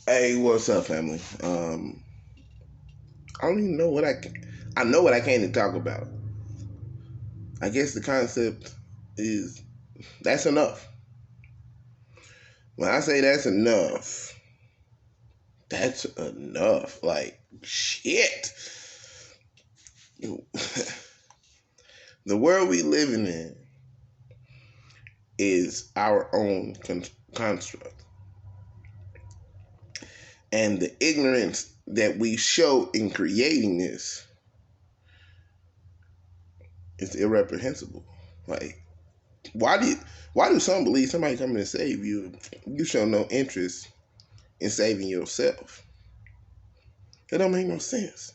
Hey, what's up, family? I don't even know what I know what I came to talk about. I guess the concept is that's enough. When I say that's enough, that's enough. Like shit. The world we living in is our own construct, and the ignorance that we show in creating this is irreprehensible. Like, why do you, why do some believe somebody coming to save you? You show no interest in saving yourself. It don't make no sense.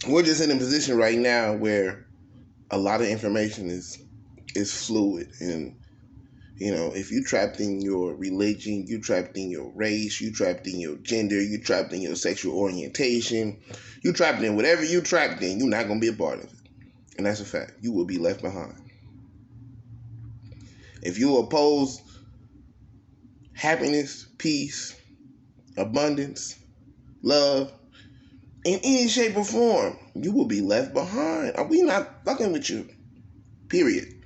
We're just in a position right now where a lot of information is fluid, and if you trapped in your religion, you trapped in your race, you trapped in your gender, you trapped in your sexual orientation, you trapped in whatever you trapped in, you're not gonna be a part of it. And that's a fact. You will be left behind. If you oppose happiness, peace, abundance, love, in any shape or form, you will be left behind. Are we not fucking with you? Period.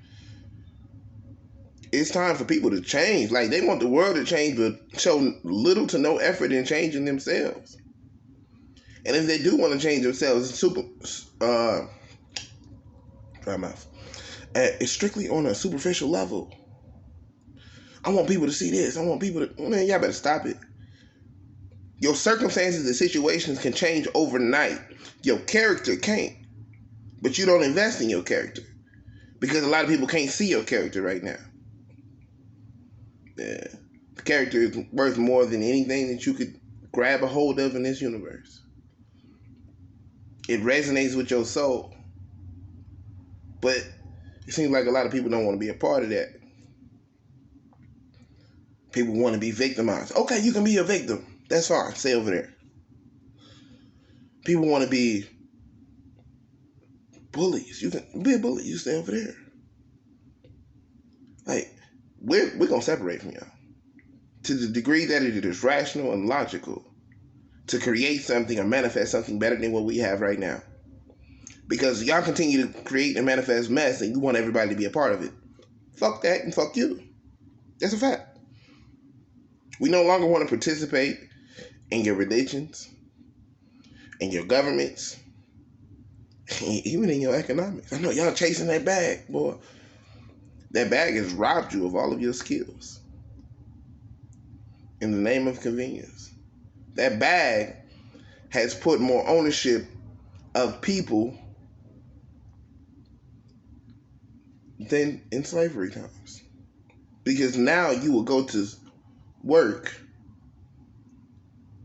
It's time for people to change. Like, they want the world to change, but show little to no effort in changing themselves. And if they do want to change themselves, dry mouth. It's strictly on a superficial level. I want people to see this. I want people to, man, y'all better stop it. Your circumstances and situations can change overnight. Your character can't. But you don't invest in your character. Because a lot of people can't see your character right now. Yeah. The character is worth more than anything that you could grab a hold of in this universe. It resonates with your soul. But it seems like a lot of people don't want to be a part of that. People want to be victimized. Okay, you can be a victim. That's fine. Stay over there. People want to be bullies. You can be a bully. You stay over there. Like, we're going to separate from y'all. To the degree that it is rational and logical to create something or manifest something better than what we have right now. Because y'all continue to create and manifest mess and you want everybody to be a part of it. Fuck that and fuck you. That's a fact. We no longer want to participate in your religions, in your governments, even in your economics. I know y'all chasing that bag, boy. That bag has robbed you of all of your skills in the name of convenience. That bag has put more ownership of people than in slavery times. Because now you will go to work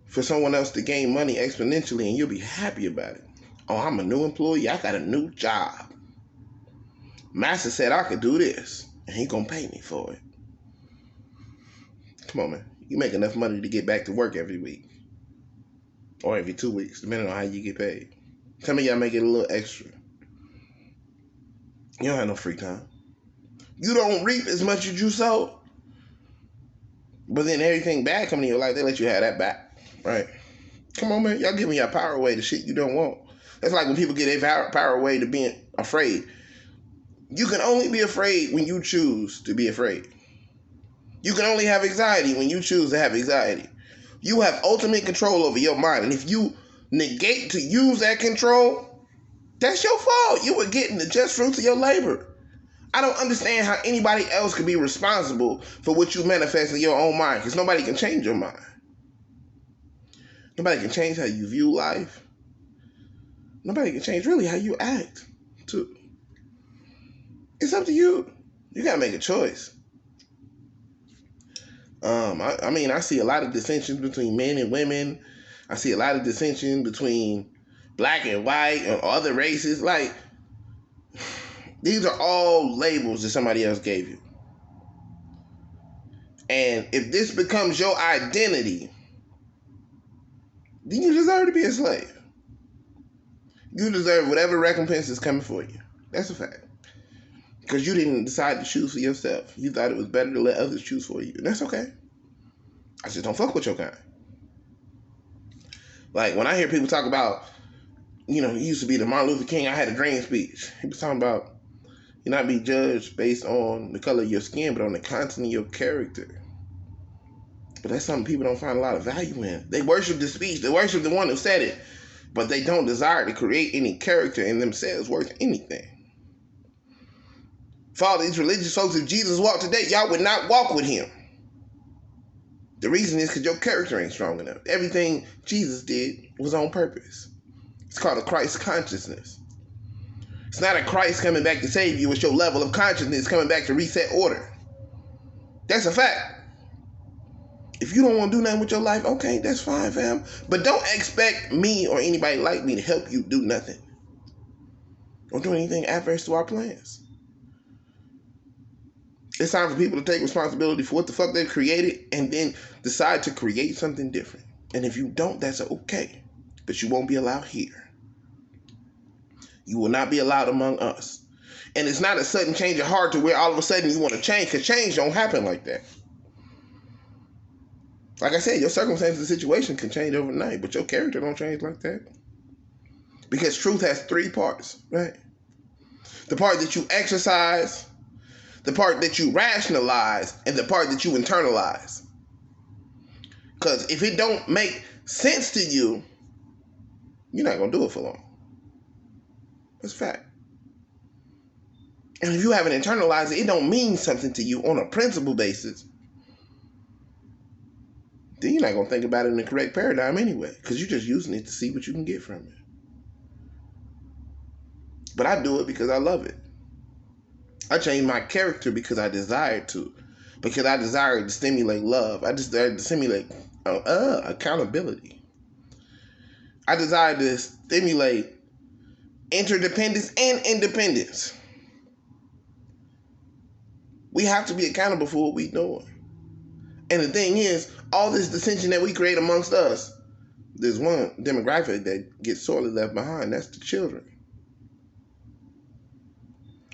for someone else to gain money exponentially and you'll be happy about it. Oh, I'm a new employee. I got a new job. Master said I could do this and he gonna pay me for it. Come on, man. You make enough money to get back to work every week. Or every 2 weeks, depending on how you get paid. Some of y'all make it a little extra. You don't have no free time. You don't reap as much as you sow. But then everything bad coming in your life, they let you have that back. Right? Come on, man. Y'all giving your power away to shit you don't want. That's like when people get their power away to being afraid. You can only be afraid when you choose to be afraid. You can only have anxiety when you choose to have anxiety. You have ultimate control over your mind. And if you negate to use that control, that's your fault. You were getting the just fruits of your labor. I don't understand how anybody else could be responsible for what you manifest in your own mind, because nobody can change your mind. Nobody can change how you view life. Nobody can change really how you act, too. It's up to you. You gotta make a choice. I see a lot of dissensions between men and women. I see a lot of dissension between black and white and other races. Like, these are all labels that somebody else gave you. And if this becomes your identity, then you deserve to be a slave. You deserve whatever recompense is coming for you. That's a fact. Because you didn't decide to choose for yourself. You thought it was better to let others choose for you. And that's okay. I just don't fuck with your kind. Like, when I hear people talk about, he used to be the Martin Luther King, I had a dream speech. He was talking about you not be judged based on the color of your skin, but on the content of your character. But that's something people don't find a lot of value in. They worship the speech. They worship the one who said it. But they don't desire to create any character in themselves worth anything. For all these religious folks, if Jesus walked today, y'all would not walk with him. The reason is because your character ain't strong enough. Everything Jesus did was on purpose. It's called a Christ consciousness. It's not a Christ coming back to save you. It's your level of consciousness coming back to reset order. That's a fact. If you don't want to do nothing with your life, okay, that's fine, fam. But don't expect me or anybody like me to help you do nothing. Don't do anything adverse to our plans. It's time for people to take responsibility for what the fuck they've created and then decide to create something different. And if you don't, that's okay. But you won't be allowed here. You will not be allowed among us. And it's not a sudden change of heart to where all of a sudden you want to change, because change don't happen like that. Like I said, your circumstances and situation can change overnight, but your character don't change like that. Because truth has three parts, right? The part that you exercise, the part that you rationalize, and the part that you internalize. Because if it don't make sense to you, you're not going to do it for long. That's a fact. And if you haven't internalized it, it don't mean something to you on a principle basis, then you're not going to think about it in the correct paradigm anyway, because you're just using it to see what you can get from it. But I do it because I love it. I changed my character because I desired to. Because I desired to stimulate love. I desired to stimulate accountability. I desired to stimulate interdependence and independence. We have to be accountable for what we're doing. And the thing is, all this dissension that we create amongst us, there's one demographic that gets sorely left behind. That's the children.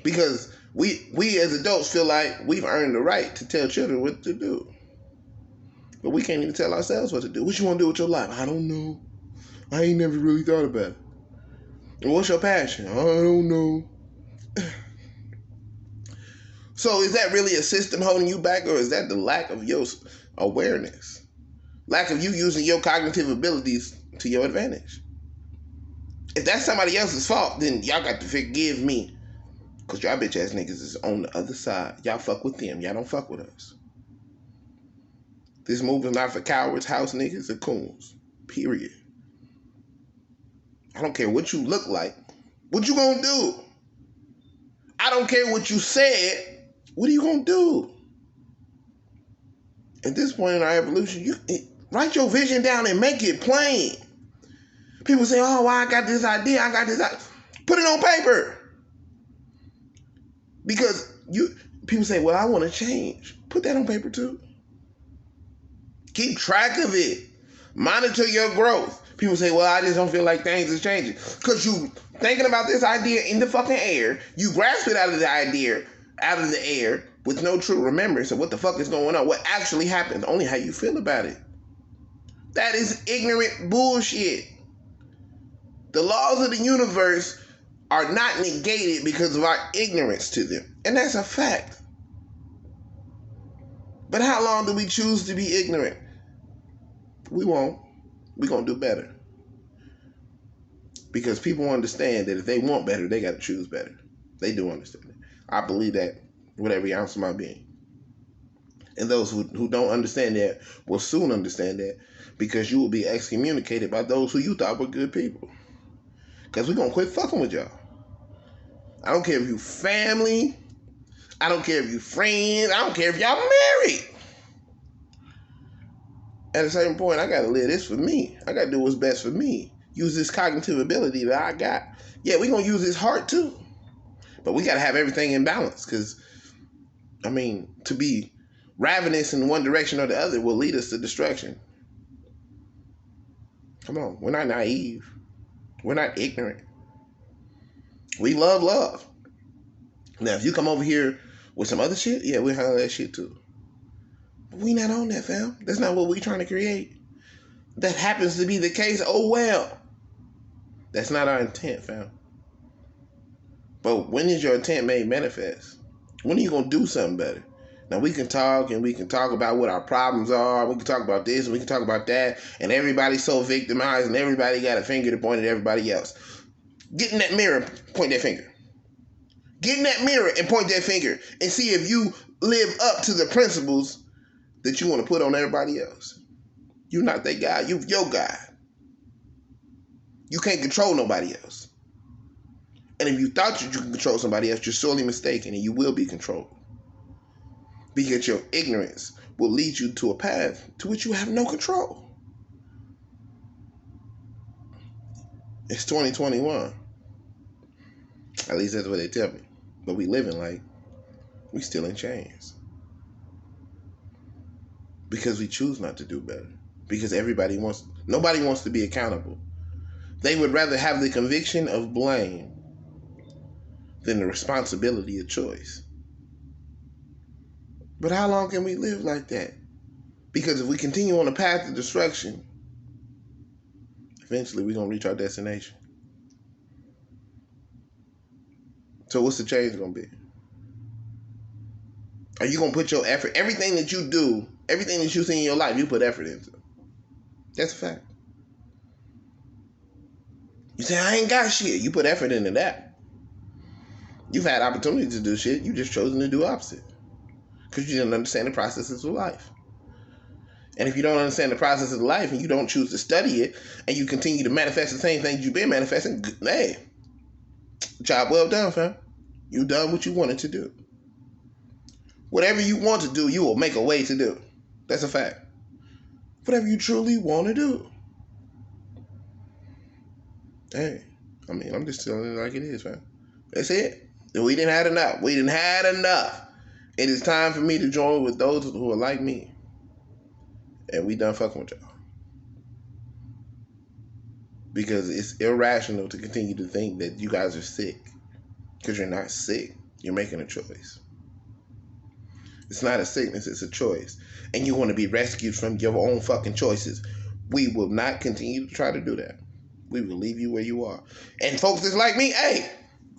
Because we as adults feel like we've earned the right to tell children what to do. But we can't even tell ourselves what to do. What you want to do with your life? I don't know. I ain't never really thought about it. And what's your passion? I don't know. So is that really a system holding you back, or is that the lack of your awareness? Lack of you using your cognitive abilities to your advantage? If that's somebody else's fault, then y'all got to forgive me. Because y'all bitch ass niggas is on the other side. Y'all fuck with them. Y'all don't fuck with us. This move is not for cowards, house niggas, or coons. Period. I don't care what you look like. What you gonna do? I don't care what you said. What are you gonna do? At this point in our evolution, write your vision down and make it plain. People say, oh, well, I got this idea. Put it on paper. Because people say, well, I want to change. Put that on paper too. Keep track of it. Monitor your growth. People say, well, I just don't feel like things is changing. Because you thinking about this idea in the fucking air, you grasp it out of the air with no true remembrance of what the fuck is going on, what actually happens, only how you feel about it. That is ignorant bullshit. The laws of the universe are not negated because of our ignorance to them. And that's a fact. But how long do we choose to be ignorant? We won't. We're going to do better. Because people understand that if they want better, they got to choose better. They do understand it. I believe that with every ounce of my being. And those who don't understand that will soon understand that, because you will be excommunicated by those who you thought were good people. Because we're going to quit fucking with y'all. I don't care if you family. I don't care if you friends. I don't care if y'all married. At a certain point, I got to live this for me. I got to do what's best for me. Use this cognitive ability that I got. Yeah, we're going to use this heart too. But we got to have everything in balance. Because, to be ravenous in one direction or the other will lead us to destruction. Come on. We're not naive. We're not ignorant. We love love. Now, if you come over here with some other shit, yeah, we'll handle that shit too. But we not on that, fam. That's not what we trying to create. That happens to be the case. Oh well. That's not our intent, fam. But when is your intent made manifest? When are you gonna do something better? Now we can talk and we can talk about what our problems are. We can talk about this and we can talk about that. And everybody's so victimized and everybody got a finger to point at everybody else. Get in that mirror, point that finger. Get in that mirror and point that finger and see if you live up to the principles that you want to put on everybody else. You're not that guy. You're your guy. You can't control nobody else. And if you thought you could control somebody else, you're sorely mistaken and you will be controlled. Because your ignorance will lead you to a path to which you have no control. It's 2021. At least that's what they tell me. But we living like we still in chains. Because we choose not to do better. Because nobody wants to be accountable. They would rather have the conviction of blame than the responsibility of choice. But how long can we live like that? Because if we continue on the path of destruction, eventually we're going to reach our destination. So what's the change going to be? Are you going to put your effort, everything that you do, everything that you see in your life, you put effort into? That's a fact. You say, I ain't got shit. You put effort into that. You've had opportunity to do shit. You just chosen to do opposite. Because you didn't understand the processes of life. And if you don't understand the process of life and you don't choose to study it and you continue to manifest the same things you've been manifesting, hey, job well done, fam. You done what you wanted to do. Whatever you want to do, you will make a way to do. That's a fact. Whatever you truly want to do. Hey, I mean, I'm just telling it like it is, fam. That's it. We didn't have enough. We didn't have enough. It is time for me to join with those who are like me. And we done fucking with y'all. Because it's irrational to continue to think that you guys are sick. Because you're not sick. You're making a choice. It's not a sickness, it's a choice. And you want to be rescued from your own fucking choices. We will not continue to try to do that. We will leave you where you are. And folks that's like me, hey,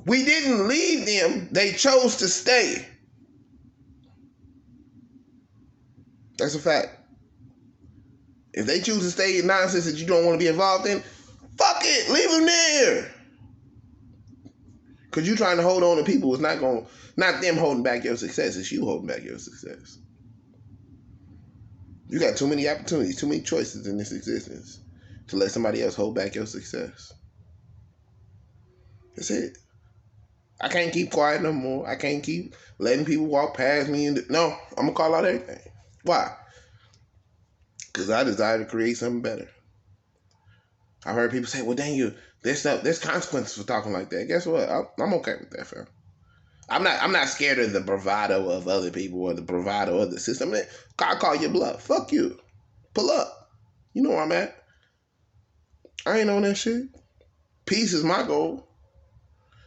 we didn't leave them. They chose to stay. That's a fact. If they choose to stay in nonsense that you don't want to be involved in, fuck it, leave them there. Because you trying to hold on to people is not them holding back your success, it's you holding back your success. You got too many opportunities, too many choices in this existence to let somebody else hold back your success. That's it. I can't keep quiet no more. I can't keep letting people walk past me. No, I'm going to call out everything. Why? Because I desire to create something better. I've heard people say, well, dang, there's consequences for talking like that. Guess what? I'm okay with that, fam. I'm not scared of the bravado of other people or the bravado of the system. I call your bluff. Fuck you. Pull up. You know where I'm at. I ain't on that shit. Peace is my goal.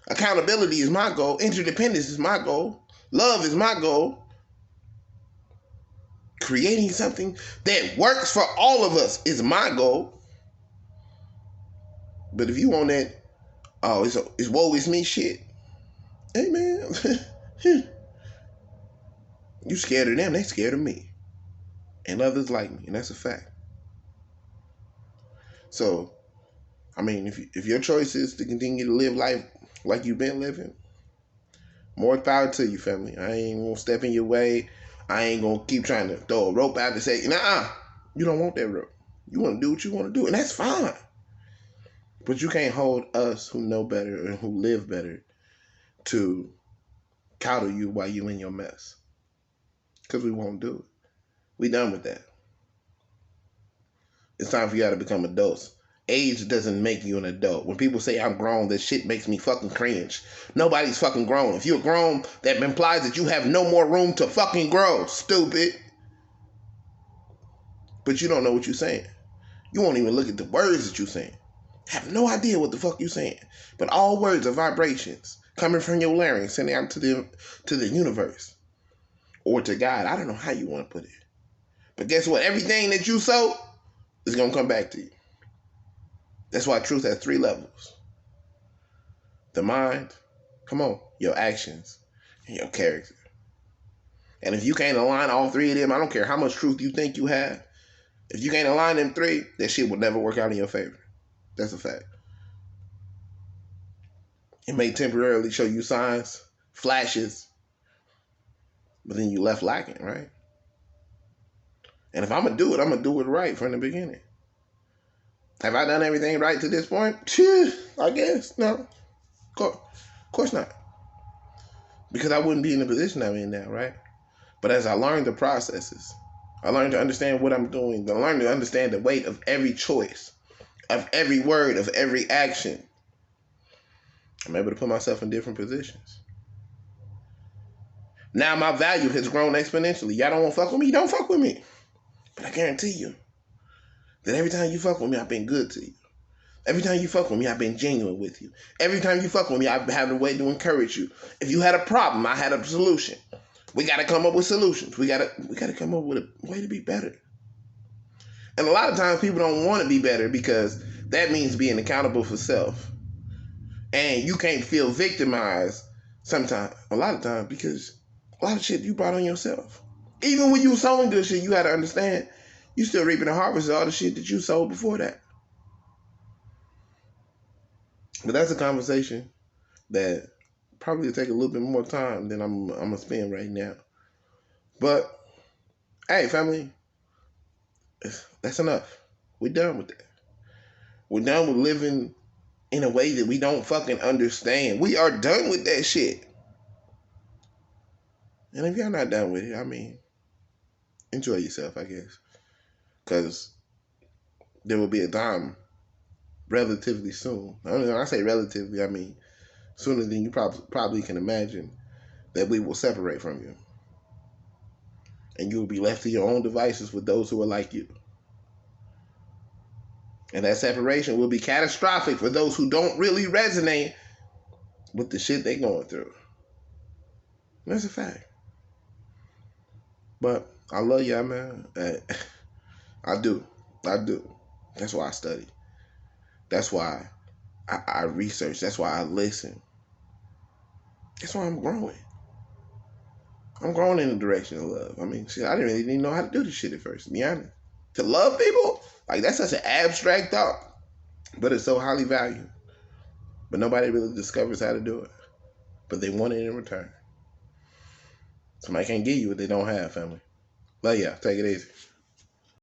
Accountability is my goal. Interdependence is my goal. Love is my goal. Creating something that works for all of us is my goal. But if you want that, oh, it's woe is me shit. Hey, man. You scared of them, they scared of me. And others like me, and that's a fact. So, I mean, if your choice is to continue to live life like you've been living, more power to you, family. I ain't gonna step in your way. I ain't gonna keep trying to throw a rope out and say, nah, you don't want that rope. You want to do what you want to do, and that's fine. But you can't hold us who know better and who live better to coddle you while you in your mess. Because we won't do it. We done with that. It's time for y'all to become adults. Age doesn't make you an adult. When people say I'm grown, that shit makes me fucking cringe. Nobody's fucking grown. If you're grown, that implies that you have no more room to fucking grow, stupid. But you don't know what you're saying. You won't even look at the words that you're saying. Have no idea what the fuck you're saying. But all words are vibrations. coming from your larynx, sending out to the universe or to God. I don't know how you want to put it. But guess what? Everything that you sow is going to come back to you. That's why truth has 3 levels. The mind, come on, your actions, and your character. And if you can't align all 3 of them, I don't care how much truth you think you have. If you can't align them 3, that shit will never work out in your favor. That's a fact. It may temporarily show you signs, flashes, but then you left lacking, right? And if I'm going to do it, I'm going to do it right from the beginning. Have I done everything right to this point? I guess. No. Of course not. Because I wouldn't be in the position I'm in now, right? But as I learned the processes, I learned to understand what I'm doing. I learned to understand the weight of every choice, of every word, of every action. I'm able to put myself in different positions. Now my value has grown exponentially. Y'all don't want to fuck with me? Don't fuck with me. But I guarantee you that every time you fuck with me, I've been good to you. Every time you fuck with me, I've been genuine with you. Every time you fuck with me, I've had a way to encourage you. If you had a problem, I had a solution. We got to come up with solutions. We got to come up with a way to be better. And a lot of times people don't want to be better because that means being accountable for self. And you can't feel victimized sometimes, a lot of times, because a lot of shit you brought on yourself. Even when you sowing good shit, you got to understand you still reaping the harvest of all the shit that you sowed before that. But that's a conversation that probably will take a little bit more time than I'm going to spend right now. But, hey, family, that's enough. We're done with that. We're done with living in a way that we don't fucking understand. We are done with that shit. And if y'all not done with it, I mean, enjoy yourself, I guess. Because there will be a time relatively soon. When I say relatively, I mean sooner than you probably can imagine, that we will separate from you. And you will be left to your own devices with those who are like you. And that separation will be catastrophic for those who don't really resonate with the shit they're going through. That's a fact. But I love y'all, man. I do. That's why I study. That's why I research. That's why I listen. That's why I'm growing. I'm growing in the direction of love. I mean, shit, I didn't really even know how to do this shit at first, to be honest. To love people? Like, that's such an abstract thought. But it's so highly valued. But nobody really discovers how to do it. But they want it in return. Somebody can't give you what they don't have, family. Love ya. Take it easy.